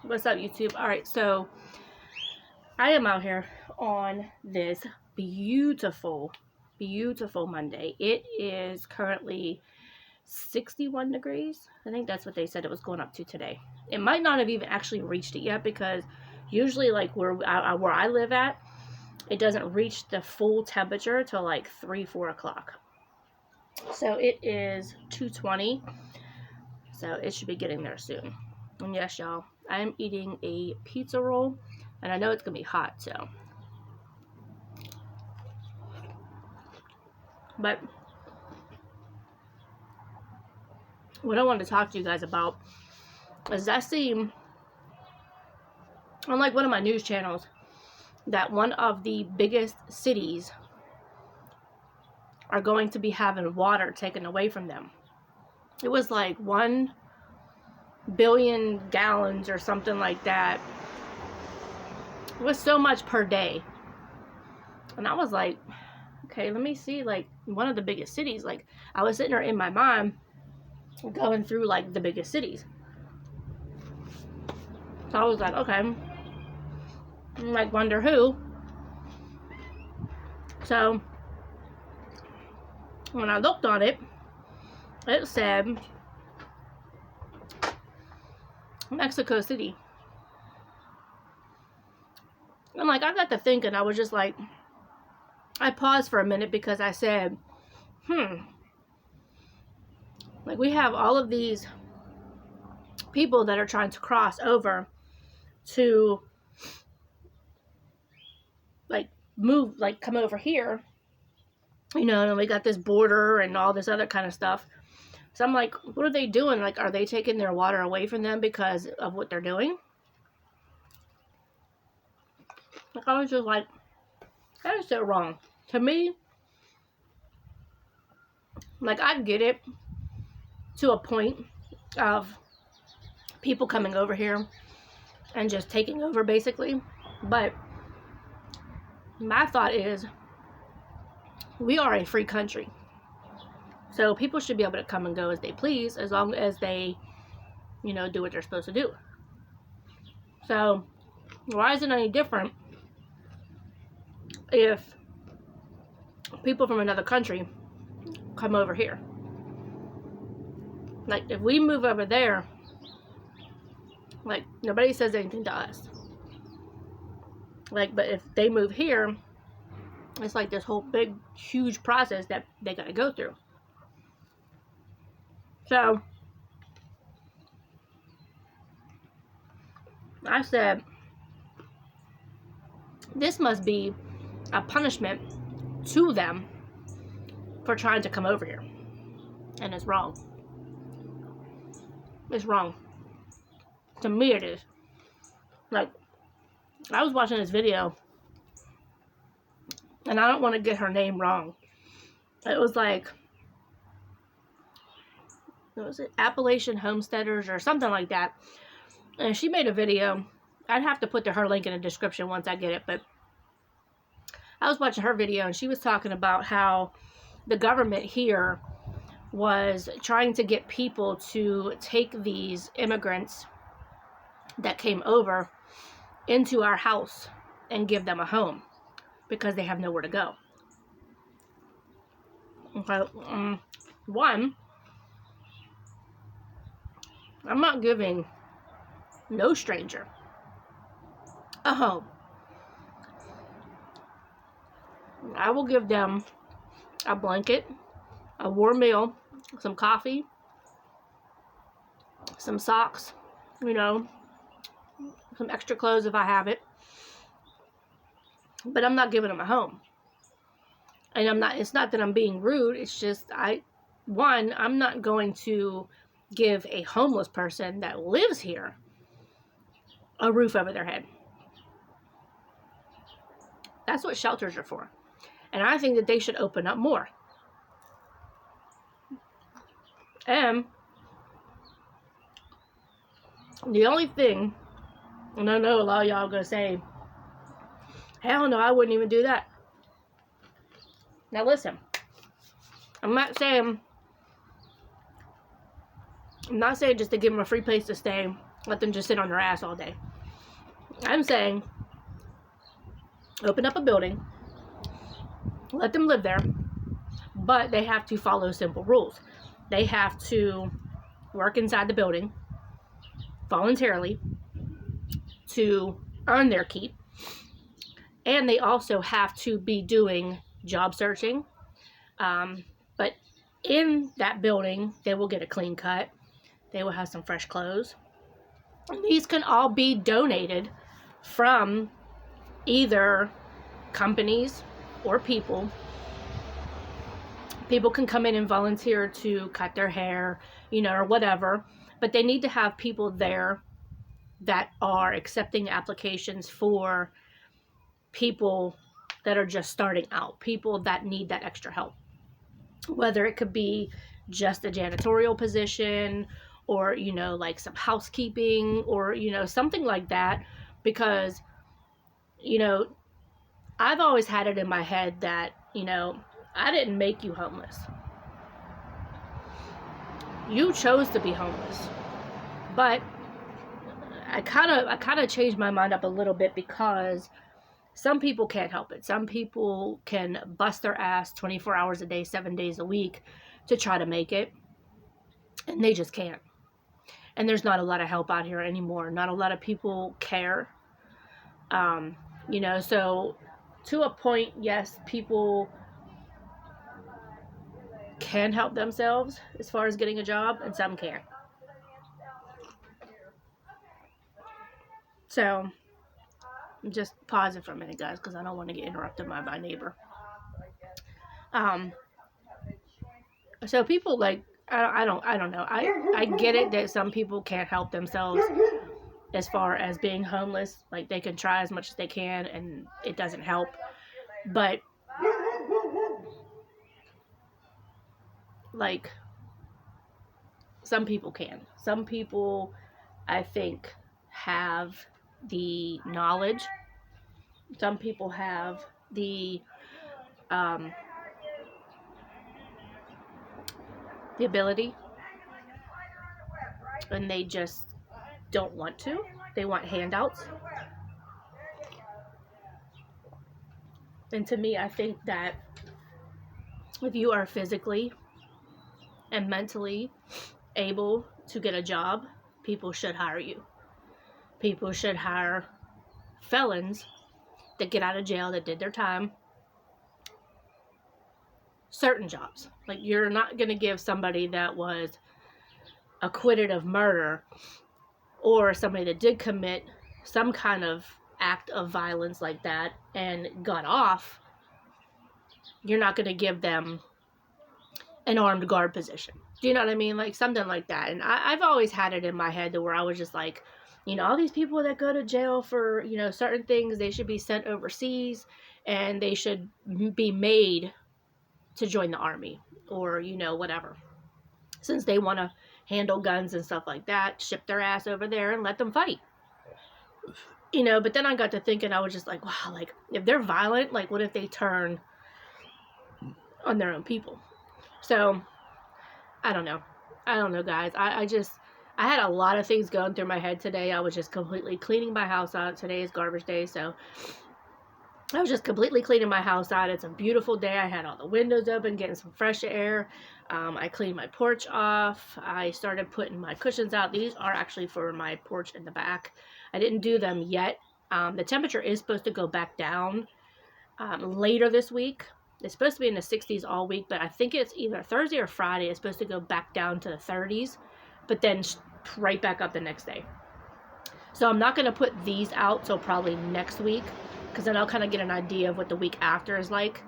What's up, YouTube? Alright, so I am out here on this beautiful Monday. It is currently 61 degrees. I think that's what they said it was going up to today. It might not have even actually reached it yet, because usually like where I live at, it doesn't reach the full temperature till like 3-4 o'clock. So it is 2:20. So it should be getting there soon. And yes, y'all, I am eating a pizza roll, and I know it's gonna be hot, so. But what I wanted to talk to you guys about is I see on like one of my news channels that one of the biggest cities are going to be having water taken away from them. It was like 1 billion gallons or something like that. It was so much per day. And I was like, okay, let me see, like, one of the biggest cities. Like, I was sitting there in my mind going through like the biggest cities. So I was like, okay, like, wonder who. So when I looked on it, it said Mexico City. And like, I got to thinking, I was just like, I paused for a minute because I said, like, we have all of these people that are trying to cross over to like move, like come over here, you know, and we got this border and all this other kind of stuff. So I'm like, what are they doing? Like, are they taking their water away from them because of what they're doing? Like, I was just like, that is so wrong. To me, like, I get it to a point of people coming over here and just taking over, basically. But my thought is, we are a free country. So people should be able to come and go as they please, as long as they, you know, do what they're supposed to do. So why is it any different if people from another country come over here? Like, if we move over there, like, nobody says anything to us. Like, but if they move here, it's like this whole big, huge process that they gotta go through. So I said, this must be a punishment to them for trying to come over here. And it's wrong. It's wrong. To me, it is. Like, I was watching this video, and I don't want to get her name wrong. It was like, what was it? Appalachian Homesteaders or something like that. And she made a video. I'd have to put her link in the description once I get it. But I was watching her video, and she was talking about how the government here was trying to get people to take these immigrants that came over into our house and give them a home because they have nowhere to go. Okay, one, I'm not giving no stranger a home. I will give them a blanket, a warm meal, some coffee, some socks, you know, some extra clothes if I have it. But I'm not giving them a home. And it's not that I'm being rude, it's just I'm not going to give a homeless person that lives here a roof over their head. That's what shelters are for. And I think that they should open up more. And the only thing, and I know a lot of y'all are going to say, hell no, I wouldn't even do that. Now listen, I'm not saying just to give them a free place to stay let them just sit on their ass all day. I'm saying open up a building, let them live there, but they have to follow simple rules. They have to work inside the building voluntarily to earn their keep, and they also have to be doing job searching. But in that building, they will get a clean cut. They will have some fresh clothes. And these can all be donated from either companies or people. People can come in and volunteer to cut their hair, or whatever. But they need to have people there that are accepting applications for people that are just starting out, people that need that extra help. Whether it could be just a janitorial position or, like some housekeeping or, something like that. Because, I've always had it in my head that, I didn't make you homeless. You chose to be homeless. But I kind of changed my mind up a little bit, because some people can't help it. Some people can bust their ass 24 hours a day, 7 days a week to try to make it. And they just can't. And there's not a lot of help out here anymore. Not a lot of people care. So to a point, yes, people can help themselves as far as getting a job, and some can't. So just pause it for a minute, guys, because I don't want to get interrupted by my neighbor. So people like, I don't know. I get it that some people can't help themselves as far as being homeless. Like, they can try as much as they can and it doesn't help. But like, some people can. Some people, I think, have the knowledge. Some people have the ability, and they just don't want to. They want handouts. And to me, I think that if you are physically and mentally able to get a job, people should hire you. People should hire felons that get out of jail, that did their time, certain jobs. Like, you're not going to give somebody that was acquitted of murder, or somebody that did commit some kind of act of violence like that and got off, you're not going to give them an armed guard position. Do you know what I mean? Like, something like that. And I've always had it in my head to where I was just like, all these people that go to jail for, certain things, they should be sent overseas, and they should be made to join the army, or, whatever. Since they want to handle guns and stuff like that, ship their ass over there and let them fight. But then I got to thinking, I was just like, wow, like, if they're violent, like, what if they turn on their own people? So, I don't know, guys. I had a lot of things going through my head today. I was just completely cleaning my house out. Today is garbage day, so I was just completely cleaning my house out. It's a beautiful day. I had all the windows open, getting some fresh air. I cleaned my porch off. I started putting my cushions out. These are actually for my porch in the back. I didn't do them yet. The temperature is supposed to go back down later this week. It's supposed to be in the 60s all week, but I think it's either Thursday or Friday. It's supposed to go back down to the 30s, but then right back up the next day. So I'm not going to put these out till probably next week, because then I'll kind of get an idea of what the week after is like.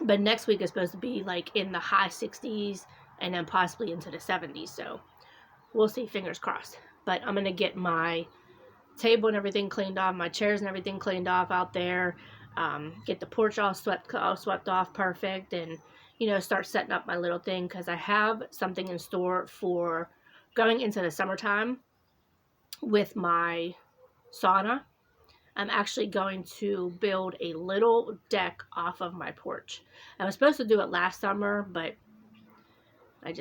But next week is supposed to be like in the high 60s and then possibly into the 70s. So we'll see, fingers crossed. But I'm going to get my table and everything cleaned off, my chairs and everything cleaned off out there. Get the porch all swept off perfect, and start setting up my little thing, because I have something in store for going into the summertime with my sauna. I'm actually going to build a little deck off of my porch. I was supposed to do it last summer, but I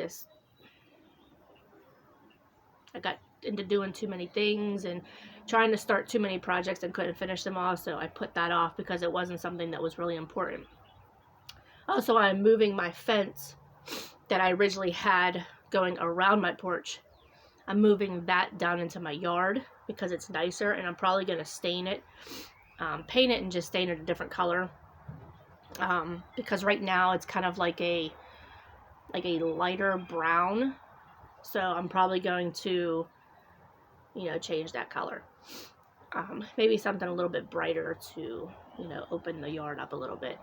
I got into doing too many things and trying to start too many projects and couldn't finish them all, so I put that off because it wasn't something that was really important. Also, I'm moving my fence that I originally had going around my porch. I'm moving that down into my yard because it's nicer, and I'm probably going to stain it, paint it and just stain it a different color. Because right now it's kind of like a lighter brown, so I'm probably going to, change that color. Maybe something a little bit brighter to, open the yard up a little bit.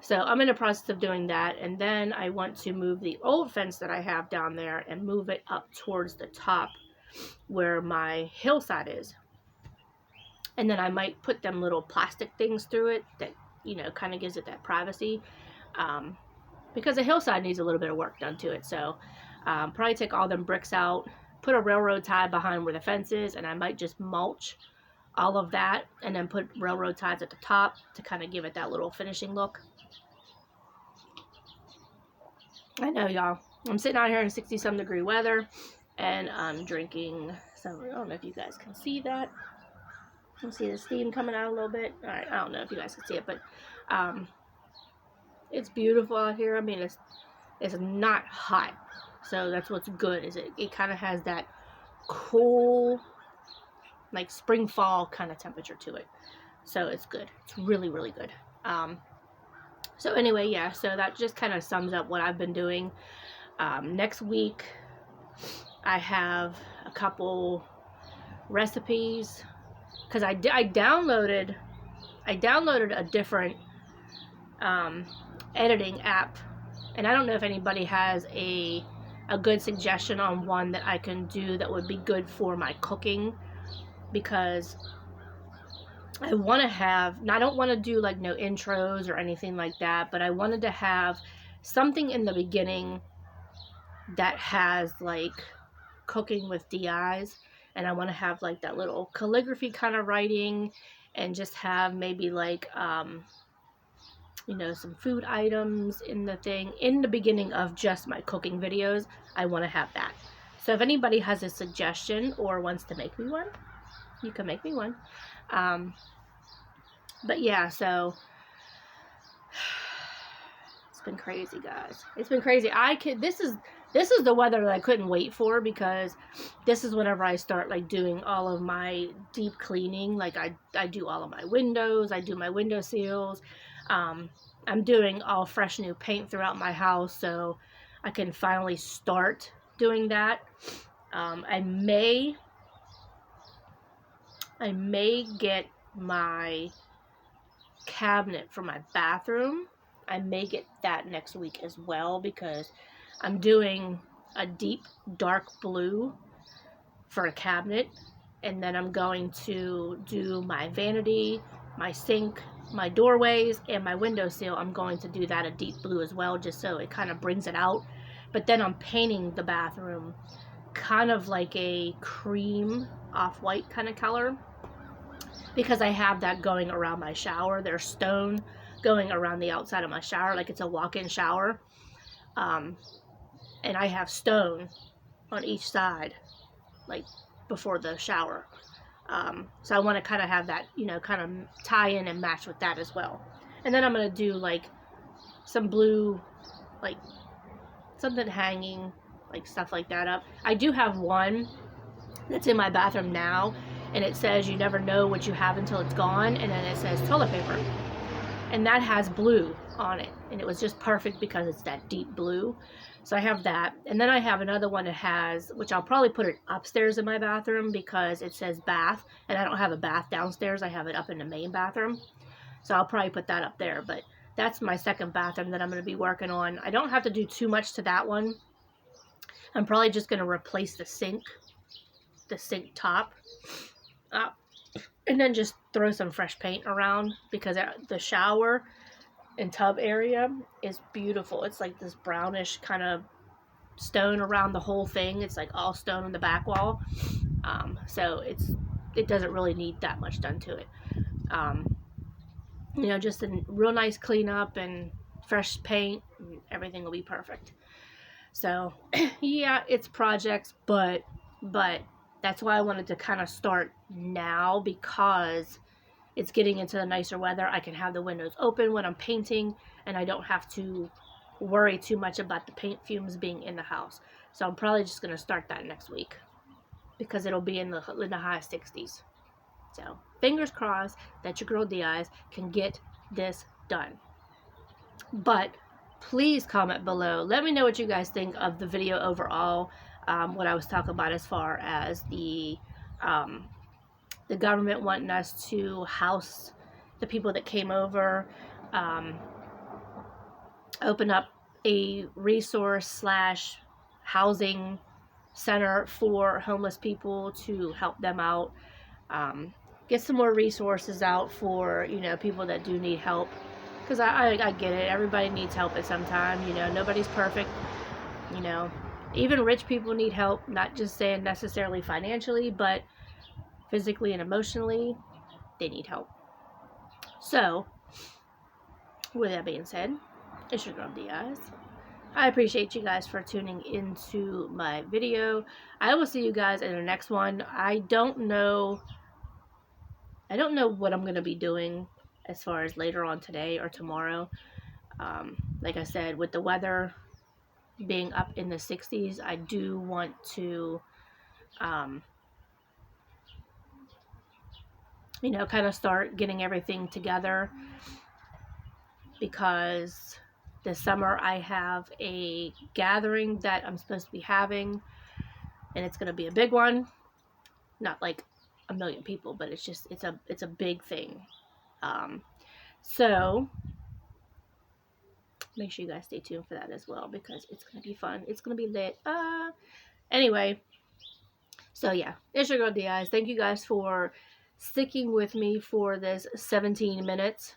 So I'm in the process of doing that, and then I want to move the old fence that I have down there and move it up towards the top where my hillside is. And then I might put them little plastic things through it that, kind of gives it that privacy. Because the hillside needs a little bit of work done to it. So probably take all them bricks out, put a railroad tie behind where the fence is, and I might just mulch all of that and then put railroad ties at the top to kind of give it that little finishing look. I know, y'all. I'm sitting out here in 60-some degree weather, and I'm drinking some, I don't know if you guys can see that. You can see the steam coming out a little bit. Alright, I don't know if you guys can see it, but it's beautiful out here. I mean, it's not hot, so that's what's good, is it kind of has that cool, like spring fall kind of temperature to it. So it's good. It's really, really good. So anyway, yeah, so that just kind of sums up what I've been doing. Next week, I have a couple recipes, because I downloaded a different editing app, and I don't know if anybody has a good suggestion on one that I can do that would be good for my cooking, because I want to have, I don't want to do like no intros or anything like that, but I wanted to have something in the beginning that has like cooking with Deyes, and I want to have like that little calligraphy kind of writing, and just have maybe like some food items in the thing in the beginning of just my cooking videos. I want to have that. So if anybody has a suggestion or wants to make me one, you can make me one. But yeah, so it's been crazy, guys. It's been crazy. This is the weather that I couldn't wait for, because this is whenever I start like doing all of my deep cleaning. Like I do all of my windows, I do my window seals. I'm doing all fresh new paint throughout my house, so I can finally start doing that. I may get my cabinet for my bathroom. I may get that next week as well, because I'm doing a deep dark blue for a cabinet, and then I'm going to do my vanity, my sink, my doorways, and my windowsill. I'm going to do that a deep blue as well, just so it kind of brings it out. But then I'm painting the bathroom kind of like a cream off-white kind of color, because I have that going around my shower. There's stone going around the outside of my shower, like it's a walk-in shower. And I have stone on each side, like before the shower. So I want to kind of have that, kind of tie in and match with that as well. And then I'm going to do like some blue, like something hanging, like stuff like that up. I do have one that's in my bathroom now, and it says you never know what you have until it's gone, and then it says toilet paper. And that has blue on it, and it was just perfect because it's that deep blue. So I have that, and then I have another one that has, which I'll probably put it upstairs in my bathroom, because it says bath, and I don't have a bath downstairs. I have it up in the main bathroom, so I'll probably put that up there. But that's my second bathroom that I'm going to be working on. I don't have to do too much to that one. I'm probably just going to replace the sink top, and then just throw some fresh paint around, because the shower and tub area is beautiful. It's like this brownish kind of stone around the whole thing. It's like all stone on the back wall. So it doesn't really need that much done to it. Just a real nice cleanup and fresh paint, and everything will be perfect. So yeah, it's projects, but but that's why I wanted to kind of start now, because it's getting into the nicer weather. I can have the windows open when I'm painting, and I don't have to worry too much about the paint fumes being in the house. So I'm probably just going to start that next week, because it'll be in the high 60s. So fingers crossed that your girl Deyes can get this done. But please comment below. Let me know what you guys think of the video overall. What I was talking about as far as the government wanting us to house the people that came over, open up a resource / housing center for homeless people to help them out, get some more resources out for, you know, people that do need help, because I get it, everybody needs help at some time, you know, nobody's perfect, you know, even rich people need help, not just saying necessarily financially, but physically and emotionally, they need help. So, with that being said, it's your girl Deyes. I appreciate you guys for tuning into my video. I will see you guys in the next one. I don't know what I'm going to be doing as far as later on today or tomorrow. Like I said, with the weather being up in the 60s, I do want to you know, kind of start getting everything together, because this summer I have a gathering that I'm supposed to be having, and it's going to be a big one. Not like a million people, but it's a big thing. So make sure you guys stay tuned for that as well, because it's going to be fun. It's going to be lit. Anyway, so yeah, it's your girl Deyes. Thank you guys for sticking with me for this 17 minutes.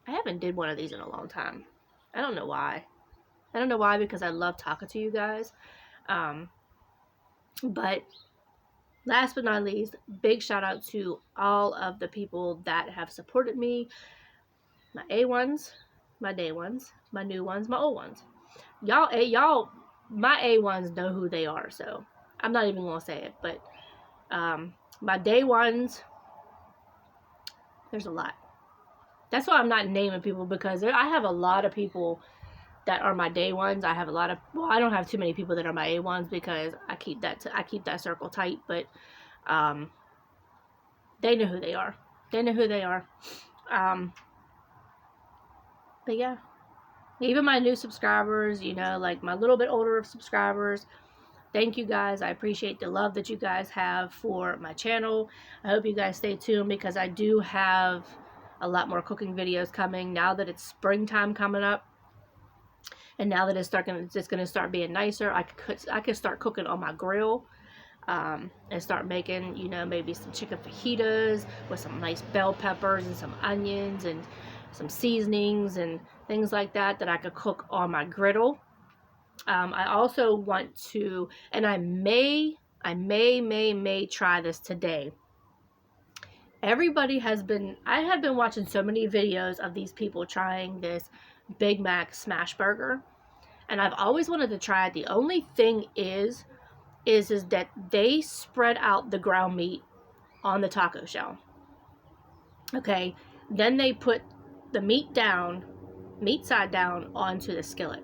I haven't did one of these in a long time. I don't know why. Because I love talking to you guys. But last but not least, big shout out to all of the people that have supported me. My A1s, my day ones, my new ones, my old ones. Y'all, my A1s know who they are, so I'm not even gonna say it. But my day ones, there's a lot. That's why I'm not naming people, because I have a lot of people that are my day ones. I have a lot of, well, I don't have too many people that are my A1s, because I keep that circle tight, but they know who they are. But yeah, even my new subscribers, you know, like my little bit older subscribers, thank you guys. I appreciate the love that you guys have for my channel. I hope you guys stay tuned, because I do have a lot more cooking videos coming now that it's springtime coming up. And now that it's going to start being nicer, I could start cooking on my grill, and start making, you know, maybe some chicken fajitas with some nice bell peppers and some onions and some seasonings and things like that I could cook on my griddle. I also want to, and I may try this today. I have been watching so many videos of these people trying this Big Mac smash burger, and I've always wanted to try it. The only thing is that they spread out the ground meat on the taco shell. Okay, then they put the meat side down onto the skillet.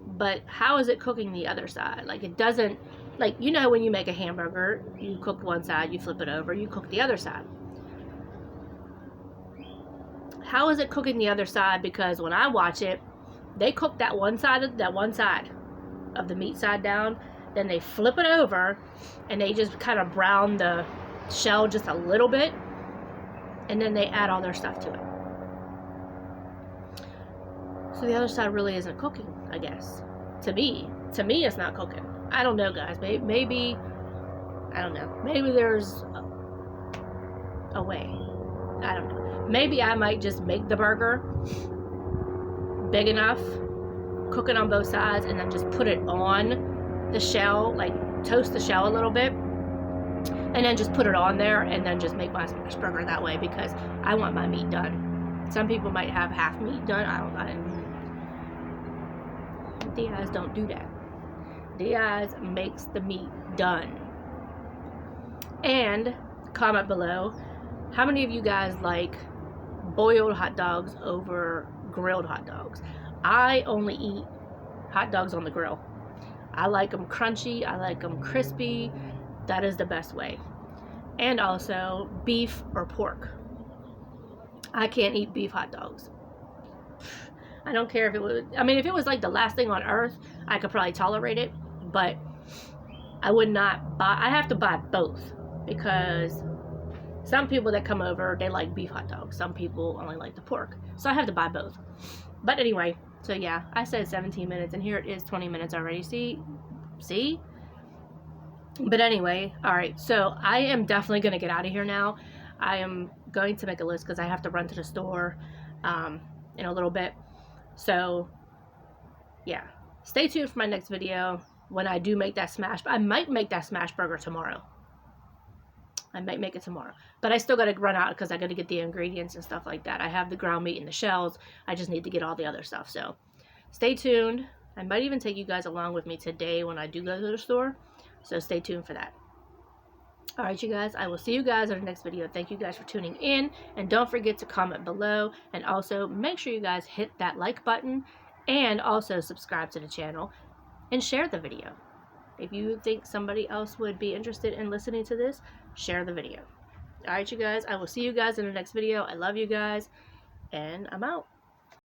But how is it cooking the other side? Like, it doesn't, like, you know, when you make a hamburger, you cook one side, you flip it over, you cook the other side. How is it cooking the other side? Because when I watch it, they cook that one side of the meat side down, then they flip it over, and they just kind of brown the shell just a little bit, and then they add all their stuff to it. So the other side really isn't cooking, I guess. To me, it's not cooking. I don't know, guys. Maybe I don't know. Maybe there's a way. I don't know. Maybe I might just make the burger big enough, cook it on both sides, and then just put it on the shell, like toast the shell a little bit, and then just put it on there, and then just make my smash burger that way, because I want my meat done. Some people might have half meat done. Deyes don't do that. Deyes makes the meat done. And comment below, how many of you guys like boiled hot dogs over grilled hot dogs? I only eat hot dogs on the grill. I like them crunchy, I like them crispy. That is the best way. And also beef or pork. I can't eat beef hot dogs. I don't care if it was, I mean, if it was like the last thing on earth, I could probably tolerate it, but I would not buy, I have to buy both, because some people that come over, they like beef hot dogs. Some people only like the pork. So I have to buy both. But anyway, so yeah, I said 17 minutes, and here it is 20 minutes already. See? But anyway, alright, so I am definitely going to get out of here now. I am going to make a list because I have to run to the store in a little bit. So, yeah. Stay tuned for my next video when I do make that smash. I might make that smash burger tomorrow. I might make it tomorrow. But I still got to run out because I got to get the ingredients and stuff like that. I have the ground meat and the shells. I just need to get all the other stuff. So, stay tuned. I might even take you guys along with me today when I do go to the store. So, stay tuned for that. Alright, you guys, I will see you guys in the next video. Thank you guys for tuning in, and don't forget to comment below, and also make sure you guys hit that like button, and also subscribe to the channel, and share the video. If you think somebody else would be interested in listening to this, share the video. Alright, you guys, I will see you guys in the next video. I love you guys, and I'm out.